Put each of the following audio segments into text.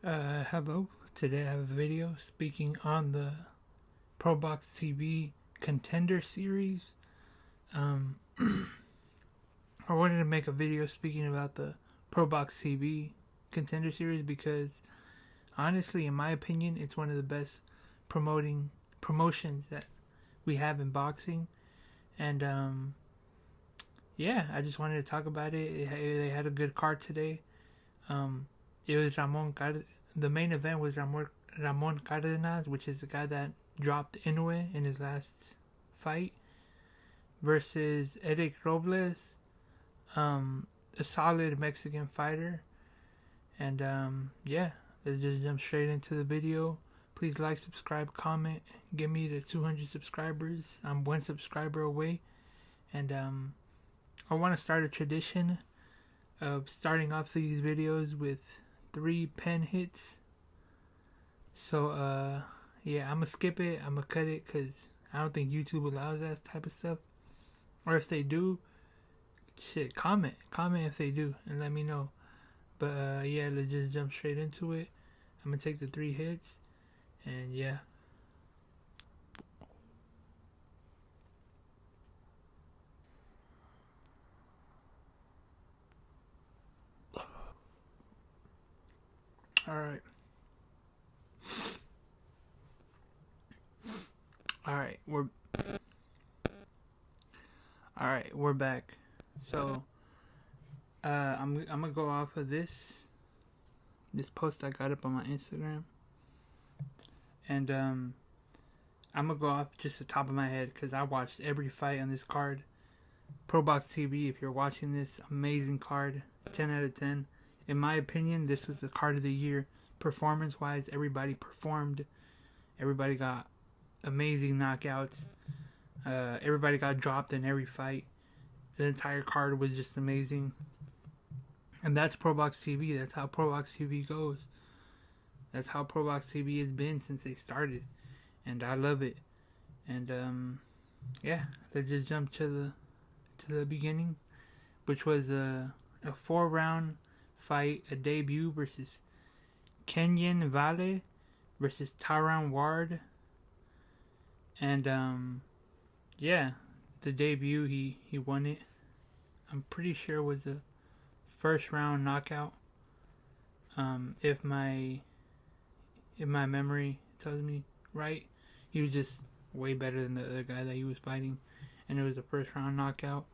Hello. Today I have a video speaking on the Pro Box TV Contender Series. I wanted to make a video speaking about the Pro Box TV Contender Series because, honestly, in my opinion, it's one of the best promotions that we have in boxing. And I just wanted to talk about it. They had a good card today. It was the main event was Ramon Cardenas, which is the guy that dropped Inoue in his last fight, versus Erik Robles, a solid Mexican fighter. And let's just jump straight into the video. Please like, subscribe, comment, get me to 200 subscribers. I'm 1 subscriber away, and I want to start a tradition of starting off these videos with 3 pen hits. So I'm gonna skip it. I'm gonna cut it because I don't think YouTube allows that type of stuff. Or if they do, comment if they do and let me know. But let's just jump straight into it. I'm gonna take the 3 hits, and yeah. All right, we're back. So I'm gonna go off of this post I got up on my Instagram, and I'm gonna go off just the top of my head because I watched every fight on this card. Pro Box TV, if you're watching this, amazing card, 10 out of 10. In my opinion, this was the card of the year. Performance-wise, everybody performed. Everybody got amazing knockouts. Everybody got dropped in every fight. The entire card was just amazing. And that's Pro Box TV. That's how Pro Box TV goes. That's how Pro Box TV has been since they started. And I love it. And let's just jump to the beginning, which was a 4-round fight, a debut versus Kenyon Vale versus Tyron Ward. And the debut, he won it. I'm pretty sure it was a first round knockout. If my memory tells me right, he was just way better than the other guy that he was fighting, and it was a first round knockout.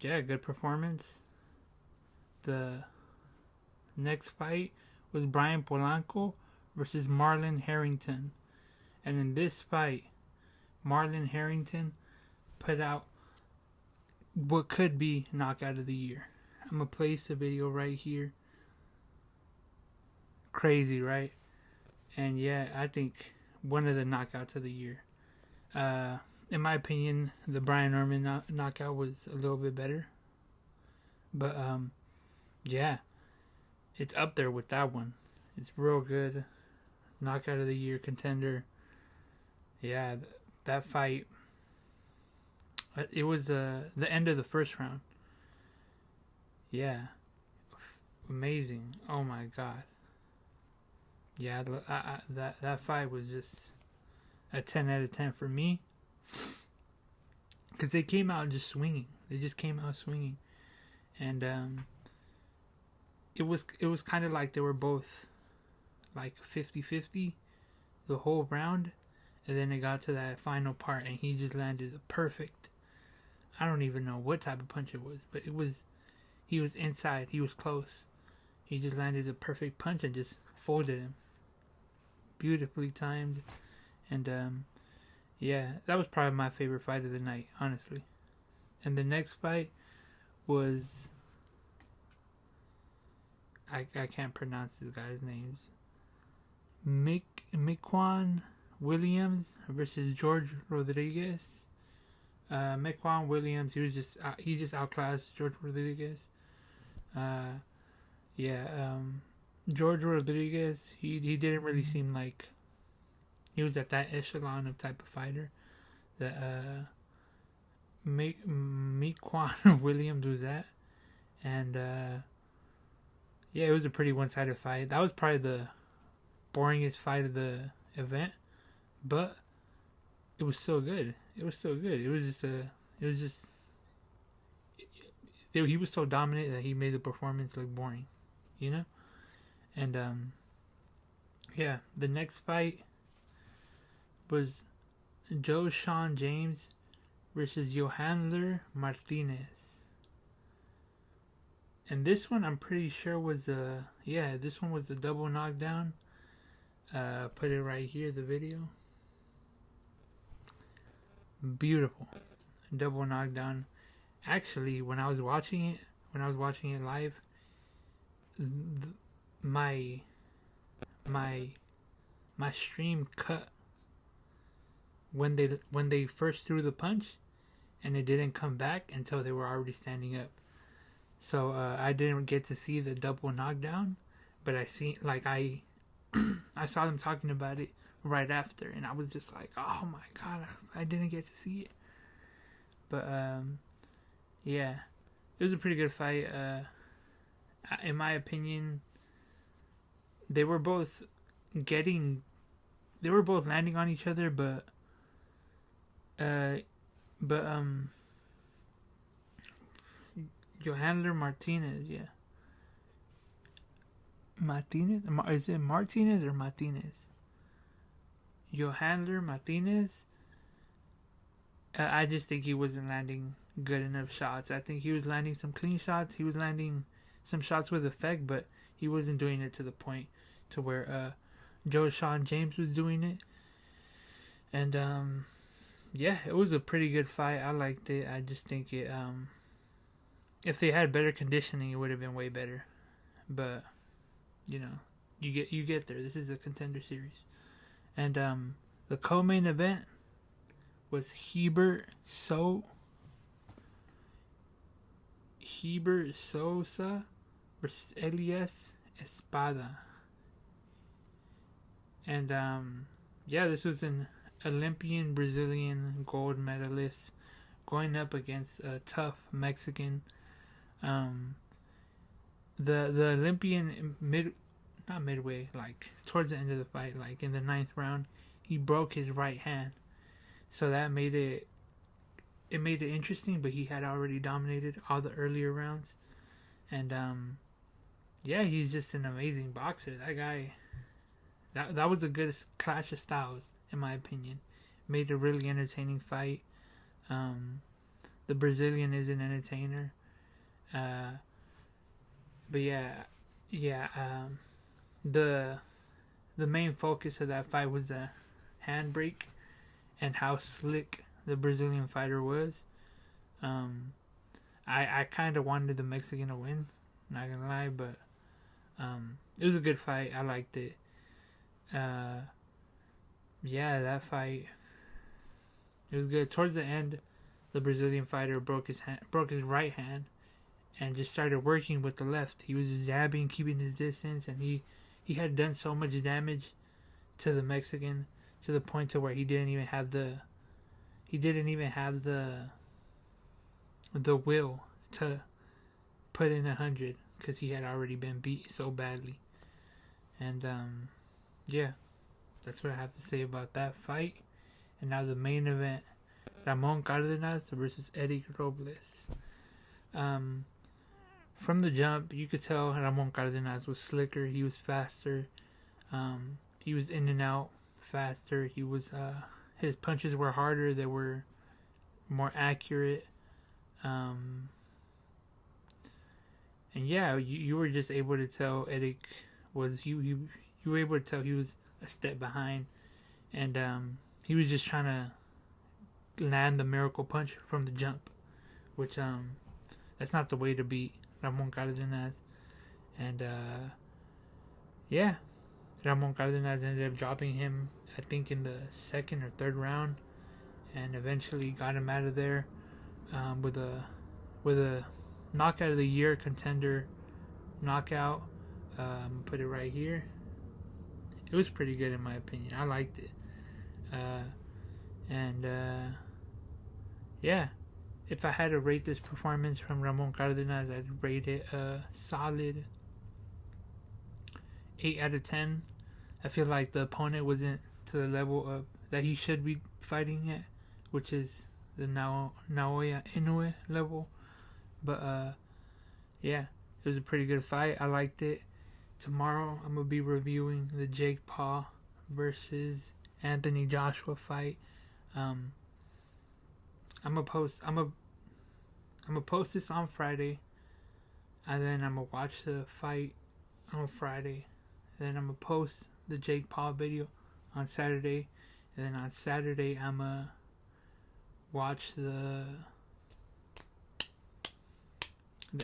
Good performance. The next fight was Brian Polanco versus Marlon Harrington. And in this fight, Marlon Harrington put out what could be knockout of the year. I'm going to place the video right here. Crazy, right? And I think one of the knockouts of the year. In my opinion, the Brian Norman knockout was a little bit better. But, it's up there with that one. It's real good. Knockout of the year contender. Yeah, that fight. It was the end of the first round. Yeah. Amazing. Oh my god. Yeah, that fight was just a 10 out of 10 for me. Because they came out just swinging. They just came out swinging. And it was kind of like they were both like 50-50 the whole round. And then it got to that final part, and he just landed a perfect. I don't even know what type of punch it was, but he was inside. He was close. He just landed a perfect punch and just folded him. Beautifully timed. And, that was probably my favorite fight of the night, honestly. And the next fight was... I can't pronounce this guy's names. Miquan Williams versus George Rodriguez. Miquan Williams, he just outclassed George Rodriguez. George Rodriguez, he didn't really seem like he was at that echelon of type of fighter that Miquan Williams was at. And yeah, it was a pretty one-sided fight. That was probably the boringest fight of the event, but it was so good. It was so good. It was just he was so dominant that he made the performance look boring, you know. And yeah, the next fight was Joe Sean James versus Johandler Martinez. And this one I'm pretty sure was this one was a double knockdown. Put it right here, the video. Beautiful. Double knockdown. Actually, when I was watching it live, my stream cut when they first threw the punch, and it didn't come back until they were already standing up. So I didn't get to see the double knockdown, but I saw them talking about it right after, and I was just like, oh my god, I didn't get to see it. But yeah, it was a pretty good fight. In my opinion, they were both landing on each other, but Johandler Martinez, yeah. Martinez? Is it Martinez or Martinez? Johandler Martinez. I just think he wasn't landing good enough shots. I think he was landing some clean shots. He was landing some shots with effect, but he wasn't doing it to the point to where Joe Sean James was doing it. And yeah, it was a pretty good fight. I liked it. I just think it if they had better conditioning, it would have been way better. But you know, you get there. This is a Contender Series. And the co-main event was Heber Sosa versus Elias Espada. And yeah, this was an Olympian Brazilian gold medalist going up against a tough Mexican. The Olympian not midway, like towards the end of the fight, like in the 9th round, he broke his right hand. So that made it interesting, but he had already dominated all the earlier rounds. And yeah, he's just an amazing boxer. That guy, that was a good clash of styles, in my opinion. Made a really entertaining fight. The Brazilian is an entertainer. But the main focus of that fight was the handbrake and how slick the Brazilian fighter was. I kind of wanted the Mexican to win, not gonna lie, but it was a good fight. I liked it. Yeah, that fight, it was good. Towards the end, the Brazilian fighter broke his right hand, and just started working with the left. He was jabbing, keeping his distance, and he had done so much damage to the Mexican to the point to where he didn't even have the will to put in 100 because he had already been beat so badly. And yeah, that's what I have to say about that fight. And now the main event, Ramon Cardenas versus Erik Robles. From the jump, you could tell Ramon Cardenas was slicker. He was faster. He was in and out faster. He was his punches were harder. They were more accurate. And yeah, you were just able to tell Erik was you were able to tell he was a step behind, and he was just trying to land the miracle punch from the jump, which that's not the way to beat Ramon Cardenas. And yeah, Ramon Cardenas ended up dropping him, I think, in the 2nd or 3rd round, and eventually got him out of there with a knockout of the year contender knockout. Put it right here. It was pretty good in my opinion. I liked it. Yeah, if I had to rate this performance from Ramon Cardenas, I'd rate it a solid 8 out of 10. I feel like the opponent wasn't to the level of that he should be fighting at, which is the Naoya Inoue level. But yeah, it was a pretty good fight. I liked it. Tomorrow I'm gonna be reviewing the Jake Paul versus Anthony Joshua fight. I'm gonna post this on Friday, and then I'm gonna watch the fight on Friday. And then I'm gonna post the Jake Paul video on Saturday, and then on Saturday I'm gonna watch the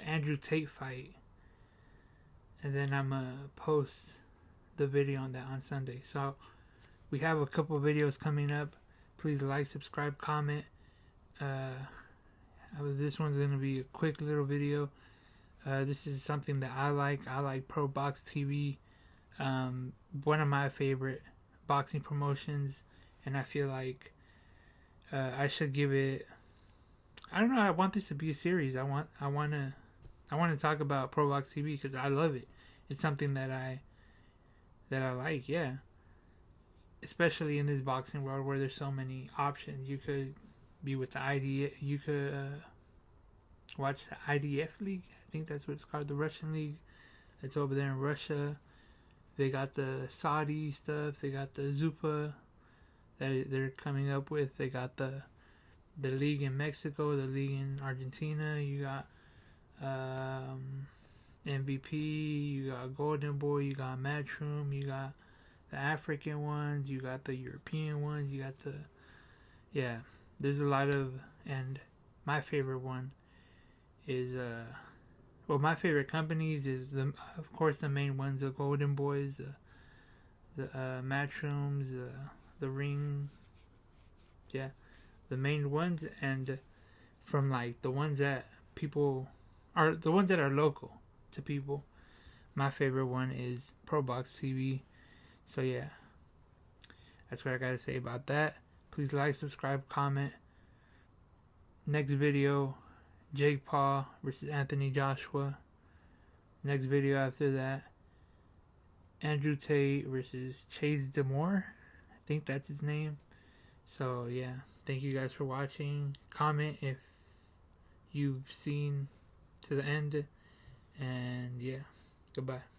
Andrew Tate fight, and then I'm gonna post the video on that on Sunday. So we have a couple videos coming up. Please like, subscribe, comment. This one's gonna be a quick little video. This is something that I like. I like Pro Box TV. One of my favorite boxing promotions, and I feel like I should give it. I don't know. I want this to be a series. I want to talk about Pro Box TV because I love it. It's something that I like. Yeah. Especially in this boxing world where there's so many options. You could be with the IDF. You could watch the IDF League. I think that's what it's called, the Russian League. It's over there in Russia. They got the Saudi stuff. They got the Zupa that they're coming up with. They got the league in Mexico, the league in Argentina. You got MVP. You got Golden Boy. You got Matchroom. You got the African ones. You got the European ones. You got the There's a lot of, and my favorite one is my favorite companies is of course the main ones, the Golden Boys, the Matchrooms, the Ring, the main ones, and from like the ones that are local to people. My favorite one is Pro Box TV. So yeah, that's what I gotta say about that. Please like, subscribe, comment. Next video, Jake Paul versus Anthony Joshua. Next video after that, Andrew Tate versus Chase Demore. I think that's his name. So yeah, thank you guys for watching. Comment if you've seen to the end. And yeah, goodbye.